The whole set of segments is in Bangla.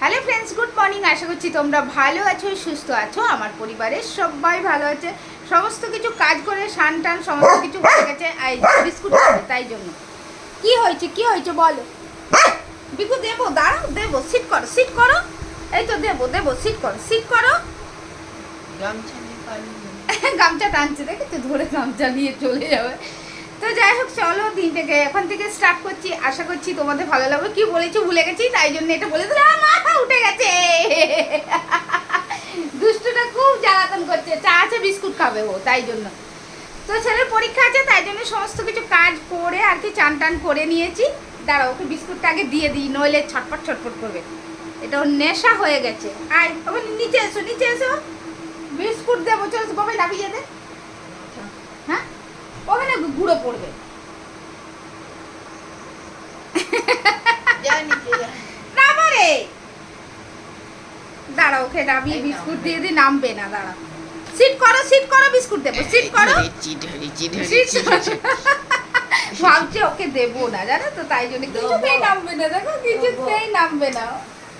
Hello friends, good morning. আশা করছি তোমরা ভালো আছো, সুস্থ আছো। আমার পরিবারের সবাই ভালো আছে। সমস্ত কিছু কাজ করে স্নান টান সমস্ত কিছু হয়ে গেছে। বিস্কুট খাবে, তাই জন্য কি হয়েছে বলো। বিকু দেবো, দাঁড়াও, দেবো, সিট করো। এই তো দেবো, সিট করো। গামছা টানছে, দেখেছো, ধরে গামছা নিয়ে চলে যাবে। তো যাই হোক, চলো দিনটাকে এখন থেকে স্টার্ট করছি। আশা করছি তোমাদের ভালো লাগবে। কি বলেছি ভুলে গেছি, তাই জন্য এটা বলে দিলে মাথা উঠে গেছে। দুষ্টুটা খুব জ্বালাতন করছে, চা আছে বিস্কুট খাবে ও, তাই জন্য। তো ছেলের পরীক্ষা আছে, তাই জন্য সমস্ত কিছু কাজ করে আর কি চান টান করে নিয়েছি। দাঁড়াও, ওকে বিস্কুটটা আগে দিয়ে দিই, নইলে ছটপট করবে। এটা ওর নেশা হয়ে গেছে। আয় ওখানে নিচে এসো। বিস্কুট দেবো, চল বাবাই নামিয়ে দে। হ্যাঁ, ওখানে গুঁড়ো পড়বে। দাঁড়া, ওকে নামিয়ে বিস্কুট দিয়ে দিই, নামবে না। দাঁড়া, সিট করো, বিস্কুট দেবো, সিট করো। ভাবছি ওকে দেবো না, জানো তো, তাই জন্য কিছুতেই নামবে না। দেখো, কিছুতেই নামবে না।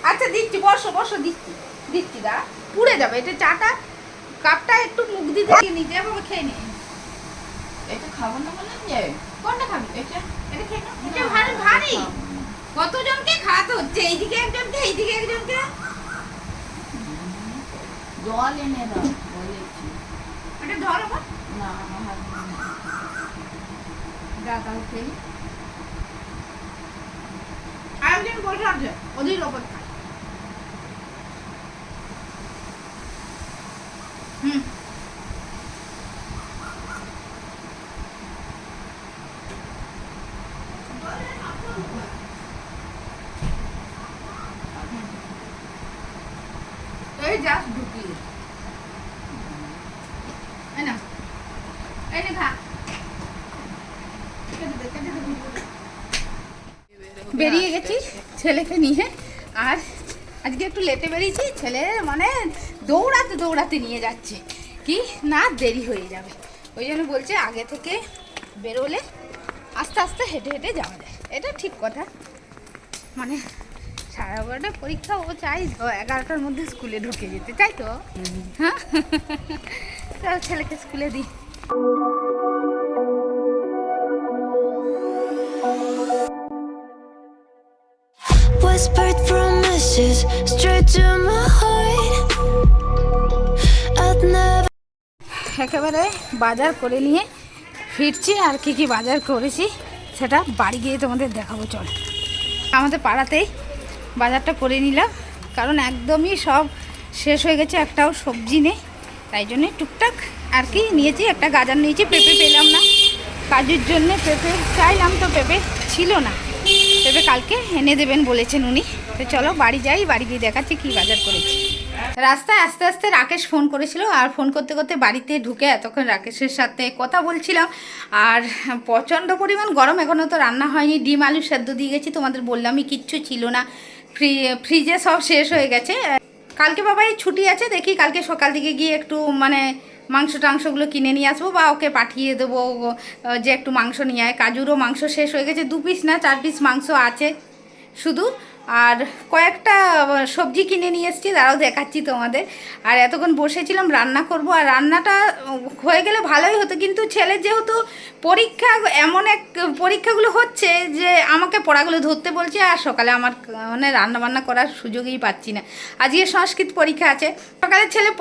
আচ্ছা দিচ্ছি, বসো, দিচ্ছি। দাঁড়া, পুড়ে যাবে এটা। চাটা কাপটা একটু মুখ দিতে নিজে বাবা খেয়ে নি। এটা খাবো না বললাম যে। কোনটা খাবি? এটা খেয়ে নাও। এটা ভারী। কতজনকে খাওয়াতে হচ্ছে, এইদিকে একজনকে। জল এনে দাও বলেছি। এটা ধরো না, আমার হাত দাদা খেয়ে নি। আরেকজন বসে আছে, ওদের ওপর খায়। এই জাস্ট ঢুকিয়ে এই খা। বেরিয়ে গেছি ছেলেকে নিয়ে, আর আজকে একটু লেটে বেরিয়েছি। ছেলে মানে দৌড়াতে নিয়ে যাচ্ছে, কি না দেরি হয়ে যাবে। ওই জন্য বলছে আগে থেকে বেরোলে আস্তে হেঁটে যাওয়া যায়। এটা ঠিক কথা। মানে 11:30 পরীক্ষা, ও চাই 11টার মধ্যে স্কুলে ঢুকে যেতে, তাই তো? হ্যাঁ, চল ছেলেকে স্কুলে দিই। Whispered promises straight to my heart. I'd never. একেবারে বাজার করে নিয়ে ফিরছি, আর কি বাজার করেছি সেটা বাড়ি গিয়ে তোমাদের দেখাবো। চল, আমাদের পাড়াতেই বাজারটা করে নিলাম, কারণ একদমই সব শেষ হয়ে গেছে, একটাও সবজি নেই। তাই জন্যে টুকটাক আর কি নিয়েছি। একটা গাজর নিয়েছি, পেঁপে পেলাম না। কাজুর জন্যে পেঁপে চাইলাম, তো পেঁপে ছিল না। পেঁপে কালকে এনে দেবেন বলেছেন উনি। তো চলো বাড়ি যাই, বাড়ি গিয়ে দেখাচ্ছি কী বাজার করেছি। রাস্তায় আস্তে রাকেশ ফোন করেছিল, আর ফোন করতে বাড়িতে ঢুকে এতক্ষণ রাকেশের সাথে কথা বলছিলাম। আর প্রচণ্ড পরিমাণ গরম, এখনও তো রান্না হয়নি। ডিম আলু সেদ্ধ দিয়ে গেছি, তোমাদের বললামই, কিচ্ছু ছিল না। ফ্রিজে সব শেষ হয়ে গেছে। কালকে বাবাই ছুটি আছে, দেখি কালকে সকাল দিকে গিয়ে একটু মানে মাংস টাংসগুলো কিনে নিয়ে আসবো, বা ওকে পাঠিয়ে দেবো যে একটু মাংস নিয়ে আয়। কাজুরও মাংস শেষ হয়ে গেছে, 2 পিস না 4 পিস মাংস আছে শুধু। আর কয়েকটা সবজি কিনে নিয়ে এসেছি, তারাও দেখাচ্ছি তোমাদের। আর এতক্ষণ বসেছিলাম রান্না করব, আর রান্নাটা হয়ে গেলে ভালোই হতো, কিন্তু ছেলের যেহেতু পরীক্ষা, এমন এক পরীক্ষাগুলো হচ্ছে যে আমাকে পড়াগুলো ধরতে বলছে, আর সকালে আমার মানে রান্নাবান্না করার সুযোগই পাচ্ছি না। আজকে সংস্কৃত পরীক্ষা আছে, সকালে ছেলে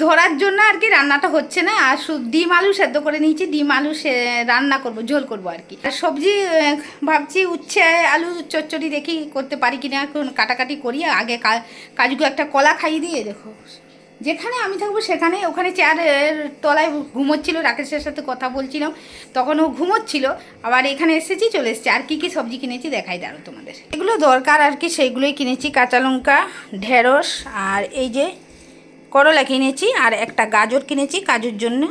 ধরার জন্য আর কি রান্নাটা হচ্ছে না। আর ডিম আলু সেদ্ধ করে নিয়েছি, ডিম আলু রান্না করব, ঝোল করব আর কি। আর সবজি ভাবছি উচ্ছে আলু চচ্চড়ি দেখি করতে পারি কিনা, এখন কাটাকাটি করি। আগে কাজুকে একটা কলা খাইয়ে দিয়ে, দেখো যেখানে আমি থাকবো সেখানে, ওখানে চেয়ারের তলায় ঘুমোচ্ছিল, রাকেশের সাথে কথা বলছিলাম, তখন ও ঘুমোচ্ছিল। আবার এখানে এসেছি, চলে এসেছি। আর কি সবজি কিনেছি দেখাই দাঁড়ো তোমাদের। এগুলো দরকার আর কি, সেইগুলোই কিনেছি। কাঁচা লঙ্কা, ঢেঁড়স, আর এই যে করলা কিনেছি, আর একটা গাজর কিনেছি কাজুর জন্য।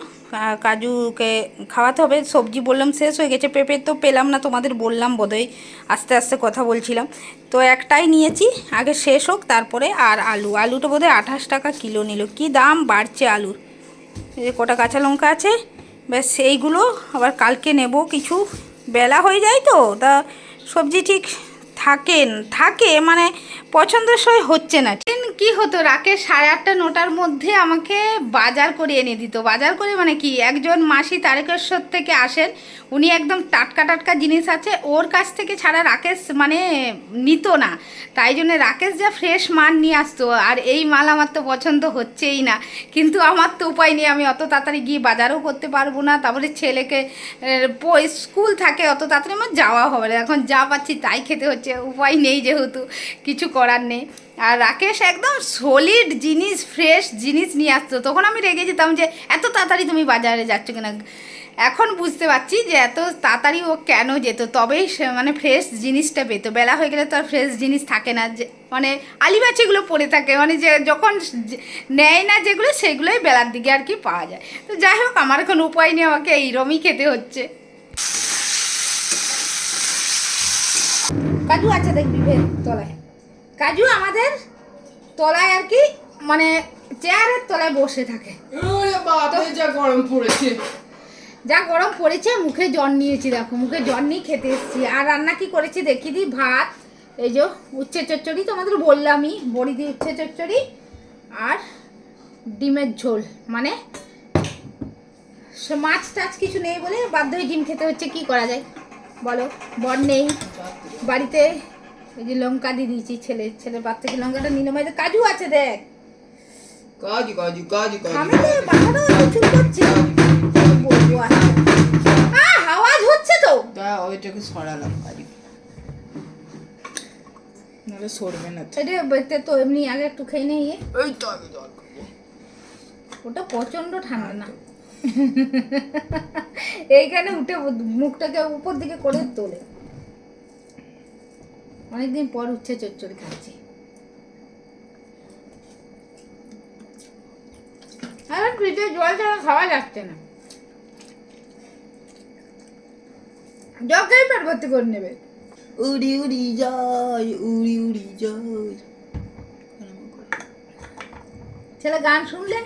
কাজুকে খাওয়াতে হবে। সবজি বললাম শেষ হয়ে গেছে, পেঁপে তো পেলাম না, তোমাদের বললাম বোধহয়, আস্তে কথা বলছিলাম। তো একটাই নিয়েছি, আগে শেষ হোক তারপরে। আর আলুটা বোধহয় 28 টাকা কিলো নিল। কি দাম বাড়ছে আলুর। এই যে কটা কাঁচা লঙ্কা আছে, ব্যাস এইগুলো। আবার কালকে নেব কিছু, বেলা হয়ে যায় তো, তা সবজি ঠিক থাকে মানে পছন্দসই হচ্ছে না। কি হতো, রাকেশ 8:30 9টার মধ্যে আমাকে বাজার করে এনে দিত। বাজার করে মানে কি, একজন মাসি তারকেশ্বর থেকে আসেন, উনি একদম টাটকা টাটকা জিনিস আছে, ওর কাছ থেকে ছাড়া রাকেশ মানে নিত না। তাই জন্য রাকেশ যা ফ্রেশ মাল নিয়ে আসতো, আর এই মাল আমার তো পছন্দ হচ্ছেই না। কিন্তু আমার তো উপায় নেই, আমি অত তাড়াতাড়ি গিয়ে বাজারও করতে পারবো না। তারপরে ছেলেকে স্কুল থাকে, অত তাড়াতাড়ি আমার যাওয়া হবে না। এখন যা পাচ্ছি তাই খেতে হচ্ছে, উপায় নেই, যেহেতু কিছু করার নেই। আর রাকেশ একদম সলিড জিনিস, ফ্রেশ জিনিস নিয়ে আসতো। তখন আমি রেগে যেতাম যে এত তাড়াতাড়ি তুমি বাজারে যাচ্ছ কিনা। এখন বুঝতে পারছি যে এত তাড়াতাড়ি ও কেন যেত, তবেই সে মানে ফ্রেশ জিনিসটা পেতো। বেলা হয়ে গেলে তো আর ফ্রেশ জিনিস থাকে না, যে মানে আলিবাচিগুলো পড়ে থাকে, মানে যে যখন নেয় না যেগুলো, সেগুলোই বেলার দিকে আর কি পাওয়া যায়। তো যাই হোক, আমার এখন উপায় নেই, আমাকে এইরমই খেতে হচ্ছে। কাজু আছে দেখবি তলায়, কাজু আমাদের তলায় আর কি, মানে চেয়ারের তলায় বসে থাকে। যা গরম পড়েছে, যা গরম পড়েছে, মুখে জ্বর নিয়েছি, দেখো মুখে জ্বর নিয়ে খেতে এসেছি। আর রান্না কি করেছি দেখিয়ে দিই। ভাত, এই যে উচ্ছে চচ্চড়ি, তোমাদের বললামই, বড়ি দিয়ে উচ্ছে চচ্চড়ি, আর ডিমের ঝোল। মানে মাছ টাছ কিছু নেই বলে বাধ্য হয়ে ডিম খেতে হচ্ছে, কি করা যায় বলো। বর নেই বাড়িতে, এই যে লঙ্কা দিয়ে দিয়েছি, ছেলের পাত থেকে লঙ্কাটা নিলাম। এই যে কাজু আছে দেখ, কাজু কাজু কাজু আমি তো বাসাটাও চুল করছি, বলবো আওয়াজ হচ্ছে তো, ওইটাকে সরালাম কাজু, নাহলে সরবে না। এটা তো এমনি আগে একটু খেয়ে নেই, এই তো আমি জল খাবো। ওটা প্রচন্ড ঠান্ডা না, এইখানে উঠে মুখটাকে উপর দিকে করে তোলে। অনেকদিন পর উচ্ছে চচ্চড়ি খাচ্ছি। আর ফ্রিজে জল ছাড়া খাওয়া যাচ্ছে না, জল খেয়ে পেট ভর্তি করে নেবে। উড়ি উড়ি যায়, উড়ি উড়ি যায়। ছেলে গান শুনলে,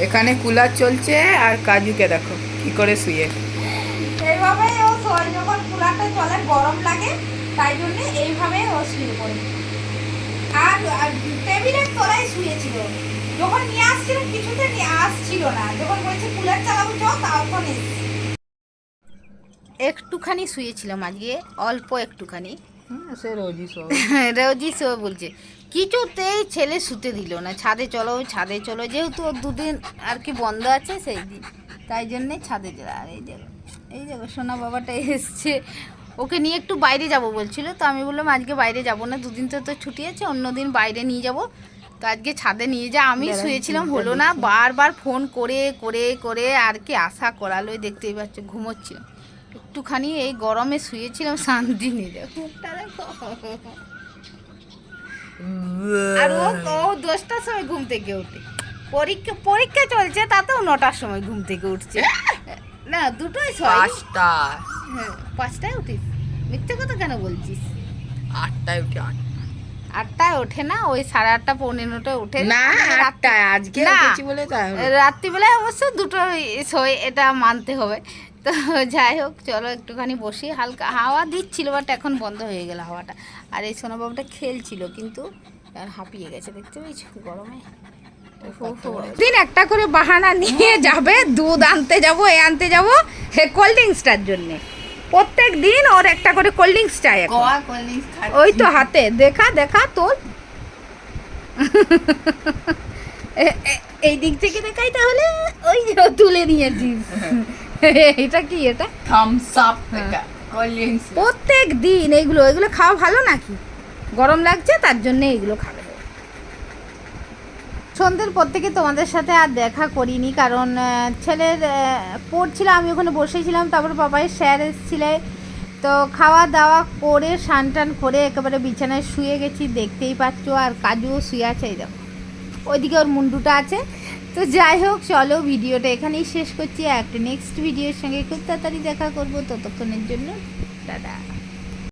এখানে কুলার চলছে, আর কাজুকে দেখো কি করে শুয়ে। এইভাবে ও শোয়, যখন কুলারটা চলে গরম লাগে, তাই জন্য এইভাবে ও শুয়ে পড়ে। আর টেবিলের তলায় শুয়েছিল, যখন নিয়ে আসছিলাম কিছুতে নিয়ে আসছিল না, যখন বলছে কুলার চালাবো যাও, তখন একটুখানি শুয়েছিলাম আজকে, অল্প একটুখানি। সে রোজই সব রোজই সব বলছে, কিছুতেই ছেলে শুতে দিল না। ছাদে চলো, ছাদে চলো, যেহেতু ওর দুদিন আর কি বন্ধ আছে সেই দিন, তাই জন্যে ছাদে চলে। আর এই দেখো সোনা বাবাটা এসছে, ওকে নিয়ে একটু বাইরে যাব বলছিল। তো আমি বললাম আজকে বাইরে যাব না, দুদিন তো ছুটি আছে, অন্যদিন বাইরে নিয়ে যাব। তো আজকে ছাদে নিয়ে যা, আমি শুয়েছিলাম, হলো না, বারবার ফোন করে করে করে আর কি আশা করালোই, দেখতেই পাচ্ছ ঘুমোচ্ছিলাম। একটুখানি এই গরমে শুয়েছিলাম, শান্তি নিয়ে দেখো। আর ও 10টার সময় ঘুম থেকে উঠে, পরীক্ষা চলছে, তাতেও 9টার সময় ঘুম থেকে উঠছে। না, দুটোই 5টা, হ্যাঁ 5টায় উঠিস, মিথ্যে কথা কেন বলছিস? 8টায় উঠে, 8টায় ওঠে না, ওই 8:30 পৌনে 9টায় ওঠে না 8টায় আজকে উঠেছি বলে তাই। রাত্রিবেলায় অবশ্য দুটোই শোয়, এটা মানতে হবে। তো যাই হোক, চলো একটুখানি বসি। হালকা হাওয়া দিচ্ছিল, বাট এখন বন্ধ হয়ে গেল হাওয়াটা। আর এই সোনাবাবুটা খেলছিল, কিন্তু আর হাঁপিয়ে গেছে, দেখতে পেয়েছো গরমে। দিন একটা করে বাহানা নিয়ে যাবে, দুধ আনতে যাবো, এ আনতে যাবো, হে কোল্ড ড্রিঙ্কসটার জন্যে। প্রত্যেক দিন ওর একটা করে কোল্ড ড্রিঙ্কস চাই এখন। ওই তো হাতে দেখা তোর এই দিক থেকে দেখাই, তাহলে ওই যে তুলে নিয়েছিস। এটা কি, এটা থামস আপ, এটা কোল্ড ড্রিঙ্কস। প্রত্যেক দিন এগুলো খাওয়া ভালো নাকি? গরম লাগছে তার জন্য এগুলো খাবে। সন্ধ্যের পর থেকে তোমাদের সাথে আর দেখা করিনি, কারণ ছেলের পড়ছিল, আমি ওখানে বসেছিলাম। তারপর বাবাইয়ের স্যার এসেছিলে, তো খাওয়া দাওয়া করে স্নান টান করে একেবারে বিছানায় শুয়ে গেছি, দেখতেই পাচ্ছ। আর কাজুও শুয়ে আছে, এই দেখো ওইদিকে ওর মুন্ডুটা আছে। তো যাই হোক, চলো ভিডিওটা এখানেই শেষ করছি। একটা নেক্সট ভিডিওর সঙ্গে খুব তাড়াতাড়ি দেখা করবো, ততক্ষণের জন্য টাটা।